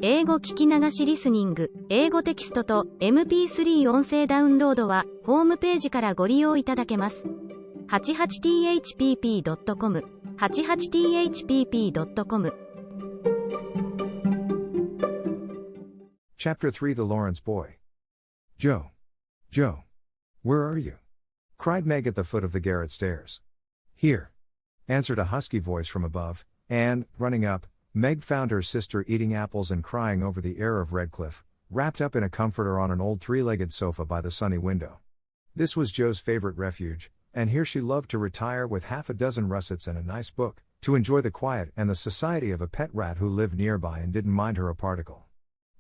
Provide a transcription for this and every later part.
英語聞き流しリスニング、英語テキストと MP3 音声ダウンロードは、ホームページからご利用いただけます。88thpp.com、88thpp.com。 Chapter 3 The Lawrence Boy. Joe. Joe. Where are you? Cried Meg at the foot of the garret stairs. Here. Answered a husky voice from above, and, running up, Meg found her sister eating apples and crying over the heir of Redcliffe, wrapped up in a comforter on an old three-legged sofa by the sunny window. This was Joe's favorite refuge, and here she loved to retire with half a dozen russets and a nice book, to enjoy the quiet and the society of a pet rat who lived nearby and didn't mind her a particle.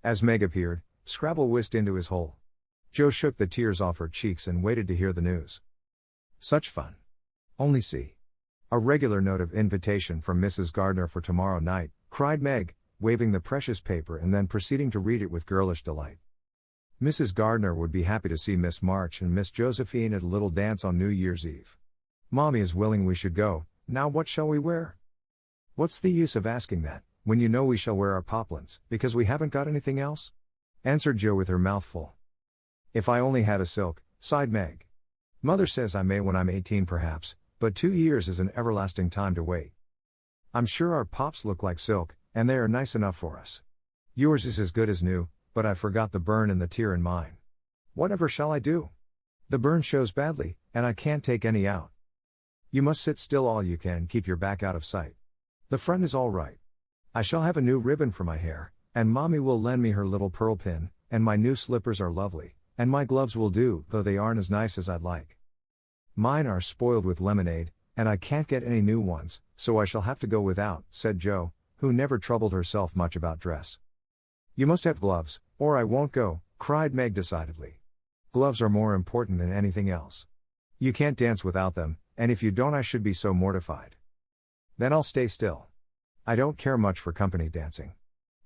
As Meg appeared, Scrabble whisked into his hole. Joe shook the tears off her cheeks and waited to hear the news. Such fun. Only see. A regular note of invitation from Mrs. Gardner for tomorrow night, cried Meg, waving the precious paper and then proceeding to read it with girlish delight. Mrs. Gardner would be happy to see Miss March and Miss Josephine at a little dance on New Year's Eve. Mommy is willing we should go. Now what shall we wear? What's the use of asking that, when you know we shall wear our poplins, because we haven't got anything else? Answered Joe with her mouth full. If I only had a silk, sighed Meg. Mother says I may when I'm 18 perhaps, but 2 years is an everlasting time to wait. I'm sure our pops look like silk, and they are nice enough for us. Yours is as good as new, but I forgot the burn and the tear in mine. Whatever shall I do? The burn shows badly, and I can't take any out. You must sit still all you can and keep your back out of sight. The front is all right. I shall have a new ribbon for my hair, and Mommy will lend me her little pearl pin, and my new slippers are lovely, and my gloves will do, though they aren't as nice as I'd like. Mine are spoiled with lemonade, and I can't get any new ones, so I shall have to go without, said Joe, who never troubled herself much about dress. You must have gloves, or I won't go, cried Meg decidedly. Gloves are more important than anything else. You can't dance without them, and if you don't I should be so mortified. Then I'll stay still. I don't care much for company dancing.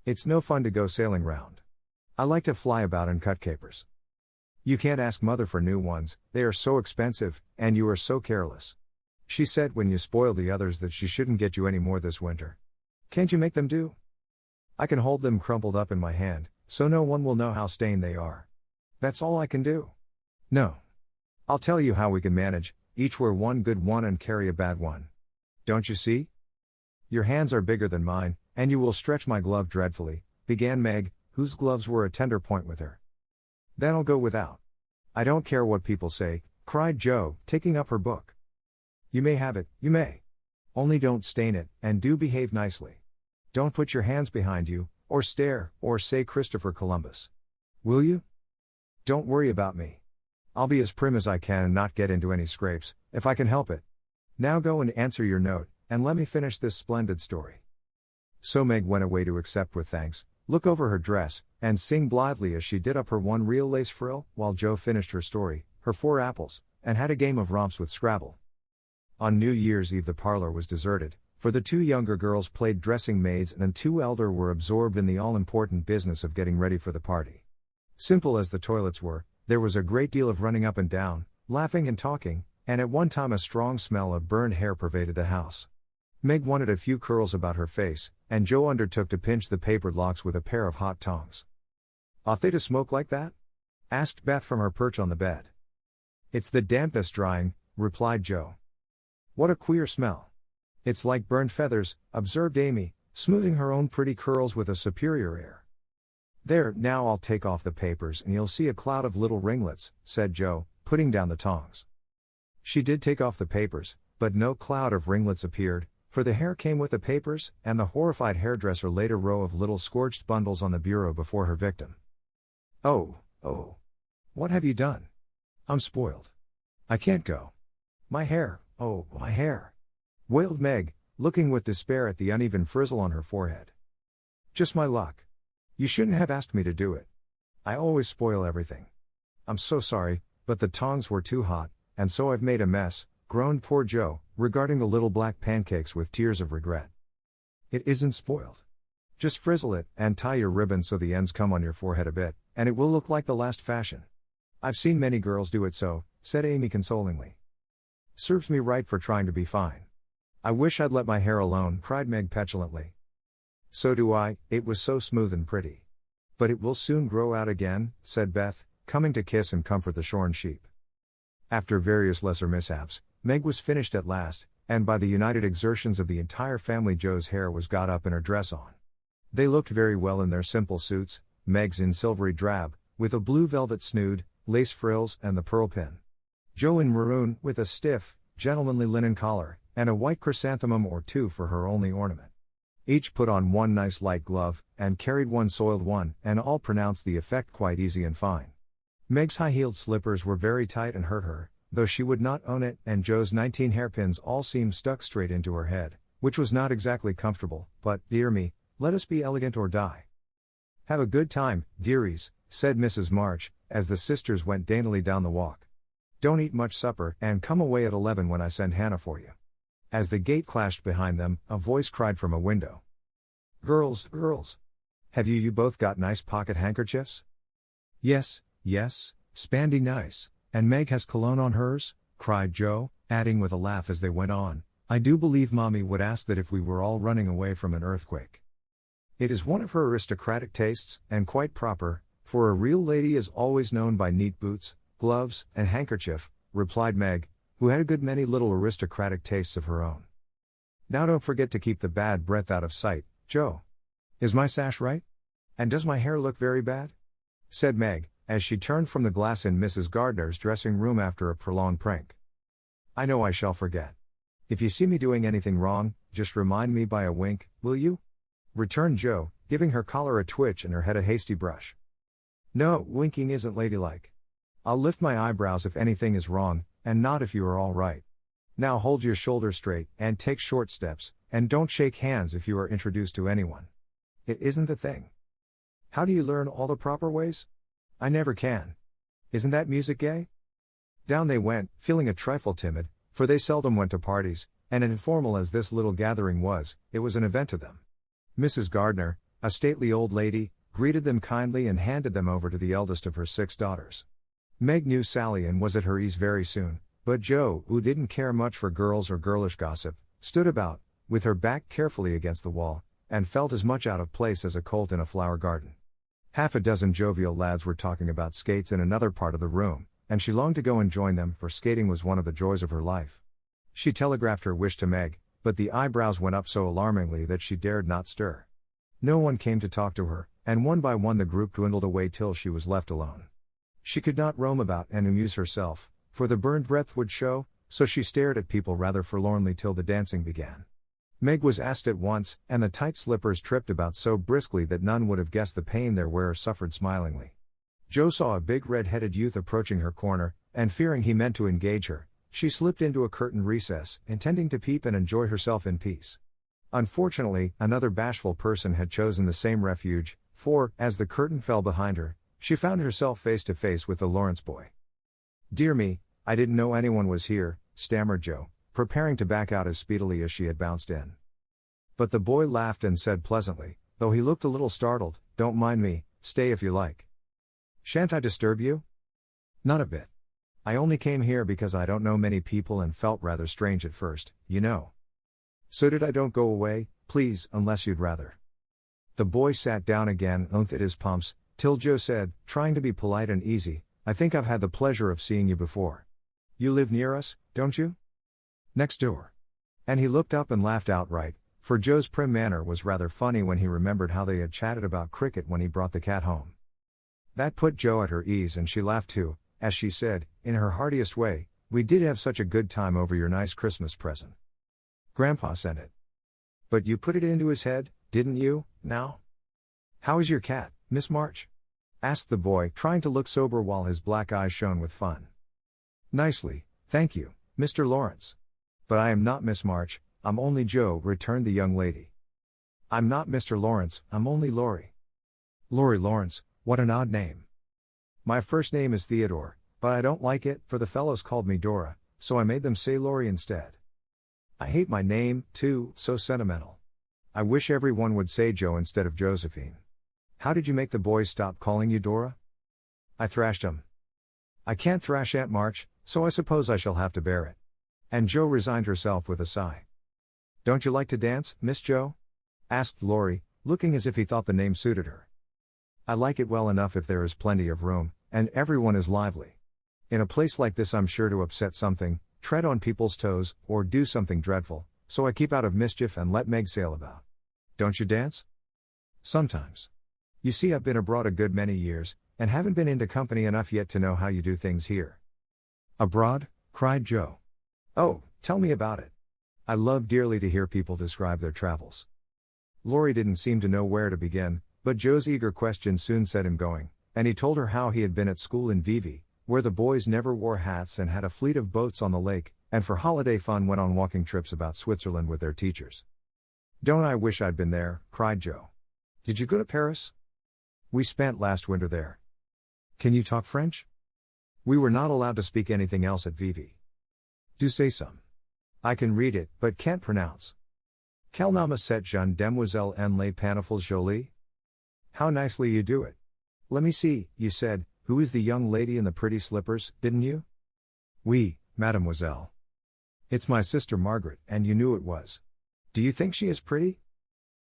It's no fun to go sailing round. I like to fly about and cut capers. You can't ask Mother for new ones, they are so expensive, and you are so careless. She said when you spoil the others that she shouldn't get you any more this winter. Can't you make them do? I can hold them crumpled up in my hand, so no one will know how stained they are. That's all I can do. No. I'll tell you how we can manage, each wear one good one and carry a bad one. Don't you see? Your hands are bigger than mine, and you will stretch my glove dreadfully, began Meg, whose gloves were a tender point with her. Then I'll go without. I don't care what people say, cried Joe, taking up her book. You may have it, you may. Only don't stain it, and do behave nicely. Don't put your hands behind you, or stare, or say Christopher Columbus. Will you? Don't worry about me. I'll be as prim as I can and not get into any scrapes, if I can help it. Now go and answer your note, and let me finish this splendid story. So Meg went away to accept with thanks, look over her dress, and sing blithely as she did up her one real lace frill, while Joe finished her story, her 4 apples, and had a game of romps with Scrabble. On New Year's Eve the parlor was deserted, for the 2 younger girls played dressing maids and the 2 elder were absorbed in the all-important business of getting ready for the party. Simple as the toilets were, there was a great deal of running up and down, laughing and talking, and at one time a strong smell of burned hair pervaded the house. Meg wanted a few curls about her face, and Joe undertook to pinch the papered locks with a pair of hot tongs. Ought they to smoke like that? Asked Beth from her perch on the bed. It's the dampness drying, replied Joe. What a queer smell. It's like burned feathers, observed Amy, smoothing her own pretty curls with a superior air. There, now I'll take off the papers and you'll see a cloud of little ringlets, said Joe, putting down the tongs. She did take off the papers, but no cloud of ringlets appeared, for the hair came with the papers, and the horrified hairdresser laid a row of little scorched bundles on the bureau before her victim. Oh. What have you done? I'm spoiled. I can't go. My hair, oh, my hair. Wailed Meg, looking with despair at the uneven frizzle on her forehead. Just my luck. You shouldn't have asked me to do it. I always spoil everything. I'm so sorry, but the tongs were too hot, and so I've made a mess, groaned poor Joe, regarding the little black pancakes with tears of regret. It isn't spoiled. Just frizzle it, and tie your ribbon so the ends come on your forehead a bit, and it will look like the last fashion. I've seen many girls do it so, said Amy consolingly. Serves me right for trying to be fine. I wish I'd let my hair alone, cried Meg petulantly. So do I, it was so smooth and pretty. But it will soon grow out again, said Beth, coming to kiss and comfort the shorn sheep. After various lesser mishaps, Meg was finished at last, and by the united exertions of the entire family Jo's hair was got up and her dress on. They looked very well in their simple suits, Meg's in silvery drab, with a blue velvet snood, lace frills and the pearl pin. Jo in maroon, with a stiff, gentlemanly linen collar, and a white chrysanthemum or two for her only ornament. Each put on one nice light glove, and carried one soiled one, and all pronounced the effect quite easy and fine. Meg's high-heeled slippers were very tight and hurt her, though she would not own it, and Jo's 19 hairpins all seemed stuck straight into her head, which was not exactly comfortable, but, dear me, let us be elegant or die. Have a good time, dearies, said Mrs. March, as the sisters went daintily down the walk. Don't eat much supper, and come away at 11 when I send Hannah for you. As the gate clashed behind them, a voice cried from a window. Girls, have you both got nice pocket handkerchiefs? Yes, spandy nice, and Meg has cologne on hers, cried Jo, adding with a laugh as they went on, I do believe Mommy would ask that if we were all running away from an earthquake. It is one of her aristocratic tastes, and quite proper, for a real lady is always known by neat boots, gloves, and handkerchief, replied Meg, who had a good many little aristocratic tastes of her own. Now don't forget to keep the bad breath out of sight, Jo. Is my sash right? And does my hair look very bad? Said Meg, as she turned from the glass in Mrs. Gardner's dressing room after a prolonged prank. I know I shall forget. If you see me doing anything wrong, just remind me by a wink, will you? Returned Jo, giving her collar a twitch and her head a hasty brush. No, winking isn't ladylike. I'll lift my eyebrows if anything is wrong, and not if you are all right. Now hold your shoulders straight, and take short steps, and don't shake hands if you are introduced to anyone. It isn't the thing. How do you learn all the proper ways? I never can. Isn't that music gay? Down they went, feeling a trifle timid, for they seldom went to parties, and informal as this little gathering was, it was an event to them. Mrs. Gardner, a stately old lady, greeted them kindly and handed them over to the eldest of her 6 daughters. Meg knew Sally and was at her ease very soon, but Jo, who didn't care much for girls or girlish gossip, stood about, with her back carefully against the wall, and felt as much out of place as a colt in a flower garden. Half a dozen jovial lads were talking about skates in another part of the room, and she longed to go and join them, for skating was one of the joys of her life. She telegraphed her wish to Meg, but the eyebrows went up so alarmingly that she dared not stir. No one came to talk to her, and one by one the group dwindled away till she was left alone. She could not roam about and amuse herself, for the burned breath would show, so she stared at people rather forlornly till the dancing began. Meg was asked at once, and the tight slippers tripped about so briskly that none would have guessed the pain their wearer suffered smilingly. Jo saw a big red-headed youth approaching her corner, and fearing he meant to engage her, she slipped into a curtained recess, intending to peep and enjoy herself in peace. Unfortunately, another bashful person had chosen the same refuge, for, as the curtain fell behind her, she found herself face to face with the Lawrence boy. Dear me, I didn't know anyone was here, stammered Jo, preparing to back out as speedily as she had bounced in. But the boy laughed and said pleasantly, though he looked a little startled, don't mind me, stay if you like. Shan't I disturb you? Not a bit. I only came here because I don't know many people and felt rather strange at first, you know. So did I. Don't go away, please, unless you'd rather. The boy sat down again and umphed at his pumps, till Jo said, trying to be polite and easy, I think I've had the pleasure of seeing you before. You live near us, don't you? Next door. And he looked up and laughed outright, for Jo's prim manner was rather funny when he remembered how they had chatted about cricket when he brought the cat home. That put Jo at her ease and she laughed too, as she said, in her heartiest way, we did have such a good time over your nice Christmas present. Grandpa sent it. But you put it into his head, didn't you, now? How is your cat, Miss March? Asked the boy, trying to look sober while his black eyes shone with fun. Nicely, thank you, Mr. Lawrence. But I am not Miss March, I'm only Jo, returned the young lady. I'm not Mr. Lawrence, I'm only Laurie. Laurie Lawrence, what an odd name. My first name is Theodore, but I don't like it, for the fellows called me Dora, so I made them say Laurie instead. I hate my name, too, so sentimental. I wish everyone would say Jo instead of Josephine. How did you make the boys stop calling you Dora? I thrashed 'em. I can't thrash Aunt March, so I suppose I shall have to bear it. And Jo resigned herself with a sigh. Don't you like to dance, Miss Jo? Asked Laurie, looking as if he thought the name suited her. I like it well enough if there is plenty of room, and everyone is lively. In a place like this I'm sure to upset something, tread on people's toes, or do something dreadful, so I keep out of mischief and let Meg sail about. Don't you dance? Sometimes. You see, I've been abroad a good many years, and haven't been into company enough yet to know how you do things here. Abroad? Cried Joe. Oh, tell me about it. I love dearly to hear people describe their travels. Laurie didn't seem to know where to begin, but Joe's eager question soon set him going, and he told her how he had been at school in Vivi, where the boys never wore hats and had a fleet of boats on the lake, and for holiday fun went on walking trips about Switzerland with their teachers. Don't I wish I'd been there, cried Joe. Did you go to Paris? We spent last winter there. Can you talk French? We were not allowed to speak anything else at Vivi. Do say some. I can read it, but can't pronounce. Quel nom cette jeune demoiselle en les pantoufles jolies? How nicely you do it. Let me see, you said, who is the young lady in the pretty slippers, didn't you? Oui, mademoiselle. It's my sister Margaret, and you knew it was. Do you think she is pretty?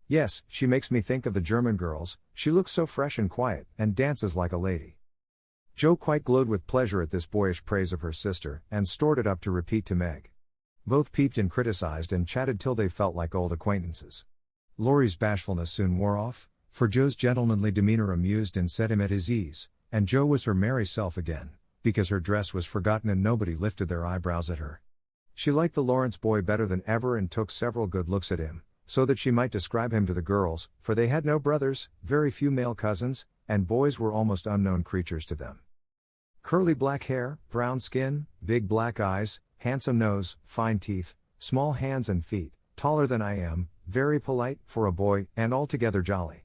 Yes, she makes me think of the German girls, she looks so fresh and quiet, and dances like a lady. Joe quite glowed with pleasure at this boyish praise of her sister, and stored it up to repeat to Meg. Both peeped and criticized and chatted till they felt like old acquaintances. Laurie's bashfulness soon wore off, for Joe's gentlemanly demeanor amused and set him at his ease, and Joe was her merry self again, because her dress was forgotten and nobody lifted their eyebrows at her. She liked the Lawrence boy better than ever and took several good looks at him, so that she might describe him to the girls, for they had no brothers, very few male cousins, and boys were almost unknown creatures to them. Curly black hair, brown skin, big black eyes, handsome nose, fine teeth, small hands and feet, taller than I am, very polite, for a boy, and altogether jolly.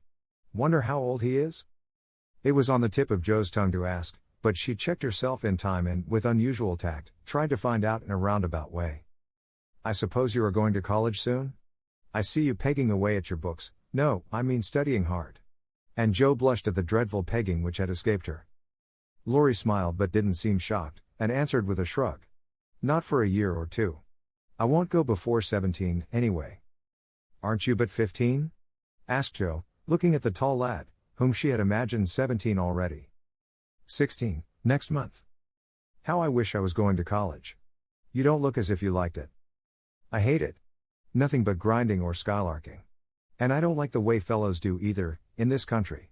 Wonder how old he is? It was on the tip of Joe's tongue to ask, but she checked herself in time and, with unusual tact, tried to find out in a roundabout way. I suppose you are going to college soon? I see you pegging away at your books. No, I mean studying hard. And Joe blushed at the dreadful pegging which had escaped her. Laurie smiled but didn't seem shocked, and answered with a shrug. Not for a year or two. I won't go before 17, anyway. Aren't you but 15? Asked Joe, looking at the tall lad, whom she had imagined 17 already. 16, next month. How I wish I was going to college. You don't look as if you liked it. I hate it. Nothing but grinding or skylarking. And I don't like the way fellows do either, in this country.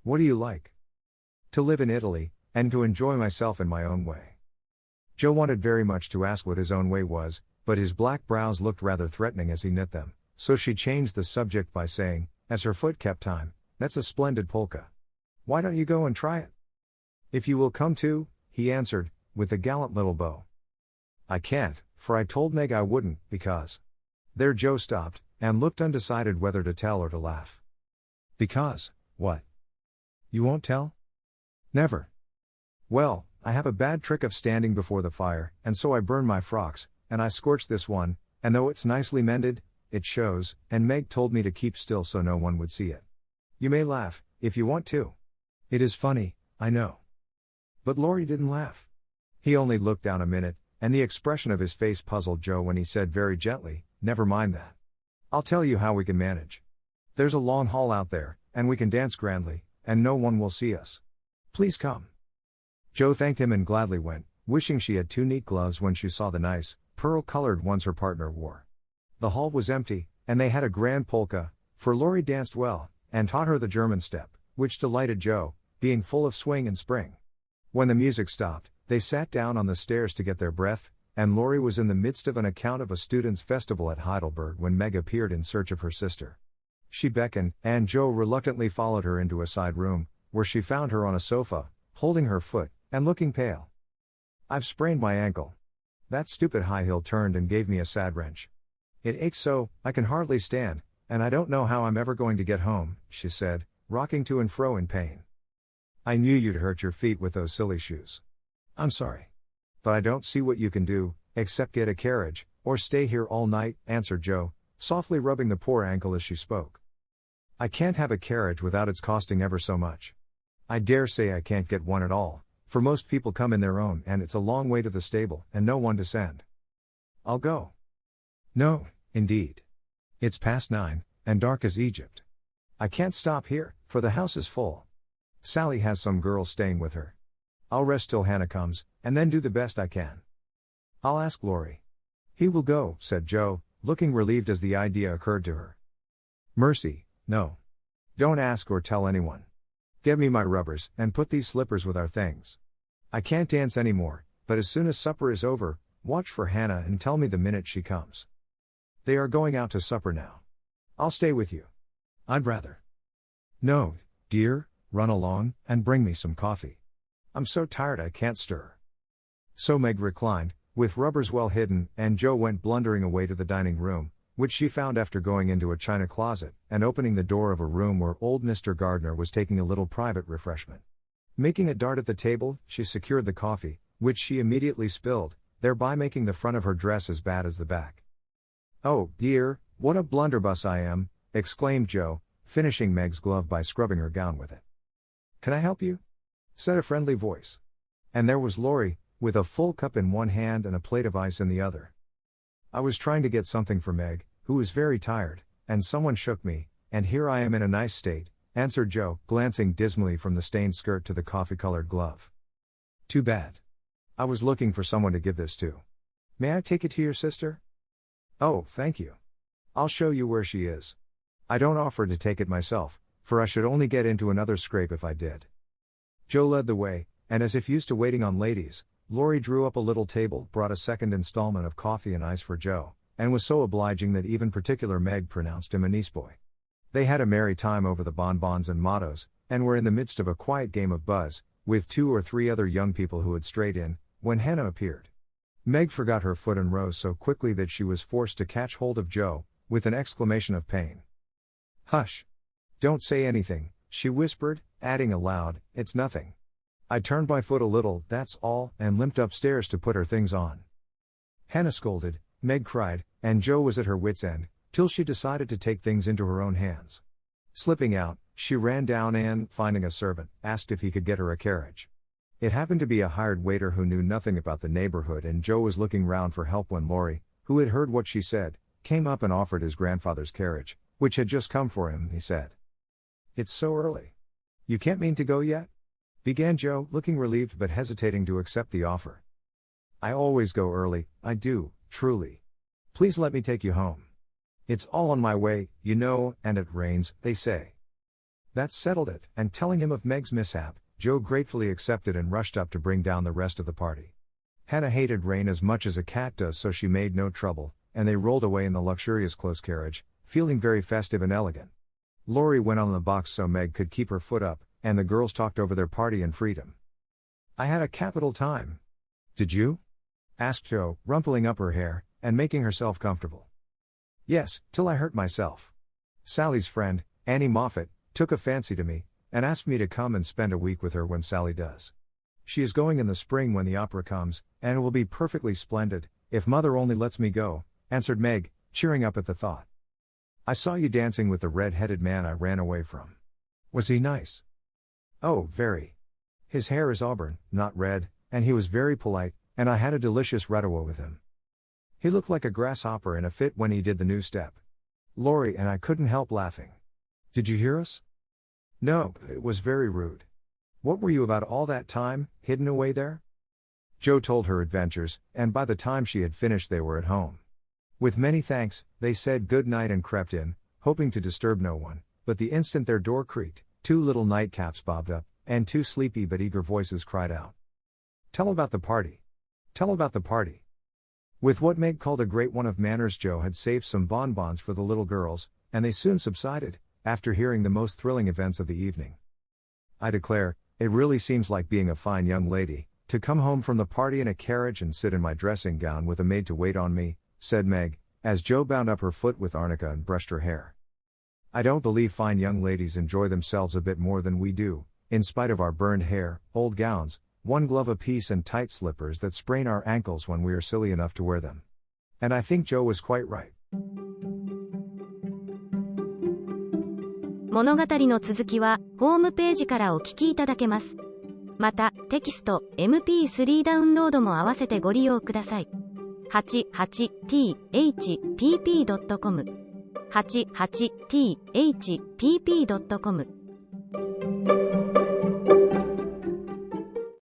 What do you like? To live in Italy, and to enjoy myself in my own way. Joe wanted very much to ask what his own way was, but his black brows looked rather threatening as he knit them, so she changed the subject by saying, as her foot kept time, "That's a splendid polka. Why don't you go and try it?" "If you will come too," he answered, with a gallant little bow. "I can't, for I told Meg I wouldn't, because..." There Joe stopped, and looked undecided whether to tell or to laugh. "Because, what? You won't tell?" "Never. Well, I have a bad trick of standing before the fire, and so I burn my frocks, and I scorched this one, and though it's nicely mended, it shows, and Meg told me to keep still so no one would see it. You may laugh, if you want to. It is funny, I know." But Laurie didn't laugh. He only looked down a minute, and the expression of his face puzzled Joe when he said very gently, "Never mind that. I'll tell you how we can manage. There's a long hall out there, and we can dance grandly, and no one will see us. Please come." Joe thanked him and gladly went, wishing she had 2 neat gloves when she saw the nice, pearl-colored ones her partner wore. The hall was empty, and they had a grand polka, for Laurie danced well, and taught her the German step, which delighted Joe, being full of swing and spring. When the music stopped, they sat down on the stairs to get their breath, and Laurie was in the midst of an account of a students' festival at Heidelberg when Meg appeared in search of her sister. She beckoned, and Joe reluctantly followed her into a side room, where she found her on a sofa, holding her foot, and looking pale. "I've sprained my ankle. That stupid high heel turned and gave me a sad wrench. It aches so, I can hardly stand, and I don't know how I'm ever going to get home," she said, rocking to and fro in pain. "I knew you'd hurt your feet with those silly shoes. I'm sorry. But I don't see what you can do, except get a carriage, or stay here all night," answered Joe, softly rubbing the poor ankle as she spoke. "I can't have a carriage without its costing ever so much. I dare say I can't get one at all, for most people come in their own and it's a long way to the stable, and no one to send. I'll go." "No, indeed. It's past 9, and dark as Egypt. I can't stop here, for the house is full. Sally has some girls staying with her. I'll rest till Hannah comes, and then do the best I can. I'll ask Laurie. He will go, said Joe, looking relieved as the idea occurred to her. Mercy, no. Don't ask or tell anyone. Get me my rubbers, and put these slippers with our things. I can't dance anymore, but as soon as supper is over, watch for Hannah and tell me the minute she comes. They are going out to supper now. I'll stay with you. I'd rather. No, dear, run along, and bring me some coffee. I'm so tired I can't stir. So Meg reclined, with rubbers well hidden, and Joe went blundering away to the dining room, which she found after going into a china closet, and opening the door of a room where old Mr. Gardner was taking a little private refreshment. Making a dart at the table, she secured the coffee, which she immediately spilled, thereby making the front of her dress as bad as the back. Oh, dear, what a blunderbuss I am, exclaimed Joe, finishing Meg's glove by scrubbing her gown with it. Can I help you? Said a friendly voice. And there was Laurie, with a full cup in one hand and a plate of ice in the other. I was trying to get something for Meg, who was very tired, and someone shook me, and here I am in a nice state, answered Joe, glancing dismally from the stained skirt to the coffee-colored glove. Too bad. I was looking for someone to give this to. May I take it to your sister? Oh, thank you. I'll show you where she is. I don't offer to take it myself, for I should only get into another scrape if I did. Joe led the way, and as if used to waiting on ladies, Laurie drew up a little table, brought a second installment of coffee and ice for Joe, and was so obliging that even particular Meg pronounced him a niece boy. They had a merry time over the bonbons and mottos, and were in the midst of a quiet game of buzz, with 2 or 3 other young people who had strayed in, when Hannah appeared. Meg forgot her foot and rose so quickly that she was forced to catch hold of Joe, with an exclamation of pain. Hush! Don't say anything, she whispered, adding aloud, it's nothing. I turned my foot a little, that's all, and limped upstairs to put her things on. Hannah scolded, Meg cried, and Joe was at her wit's end, till she decided to take things into her own hands. Slipping out, she ran down and, finding a servant, asked if he could get her a carriage. It happened to be a hired waiter who knew nothing about the neighborhood, and Joe was looking round for help when Laurie, who had heard what she said, came up and offered his grandfather's carriage, which had just come for him, he said. It's so early. You can't mean to go yet? Began Joe, looking relieved but hesitating to accept the offer. I always go early, I do, truly. Please let me take you home. It's all on my way, you know, and it rains, they say. That settled it, and telling him of Meg's mishap, Joe gratefully accepted and rushed up to bring down the rest of the party. Hannah hated rain as much as a cat does, so she made no trouble, and they rolled away in the luxurious close carriage, feeling very festive and elegant. Laurie went on the box so Meg could keep her foot up, and the girls talked over their party and freedom. I had a capital time. Did you? Asked Joe, rumpling up her hair, and making herself comfortable. Yes, till I hurt myself. Sally's friend, Annie Moffat, took a fancy to me, and asked me to come and spend a week with her when Sally does. She is going in the spring when the opera comes, and it will be perfectly splendid, if Mother only lets me go, answered Meg, cheering up at the thought. I saw you dancing with the red-headed man I ran away from. Was he nice? Oh, very. His hair is auburn, not red, and he was very polite, and I had a delicious redoua with him. He looked like a grasshopper in a fit when he did the new step. Laurie and I couldn't help laughing. Did you hear us? No, it was very rude. What were you about all that time, hidden away there? Joe told her adventures, and by the time she had finished they were at home. With many thanks, they said good night and crept in, hoping to disturb no one, but the instant their door creaked, 2 little nightcaps bobbed up, and 2 sleepy but eager voices cried out. Tell about the party. Tell about the party. With what Meg called a great one of manners, Joe had saved some bonbons for the little girls, and they soon subsided, after hearing the most thrilling events of the evening. I declare, it really seems like being a fine young lady, to come home from the party in a carriage and sit in my dressing gown with a maid to wait on me, said Meg, as Joe bound up her foot with arnica and brushed her hair. I don't believe fine young ladies enjoy themselves a bit more than we do, in spite of our burned hair, old gowns, 1 glove apiece and tight slippers that sprain our ankles when we are silly enough to wear them. And I think Joe was quite right. 物語の続きは、ホームページからお聞きいただけます。また、テキスト、MP3 ダウンロードも合わせてご利用ください。88thpp.com 88thpp.com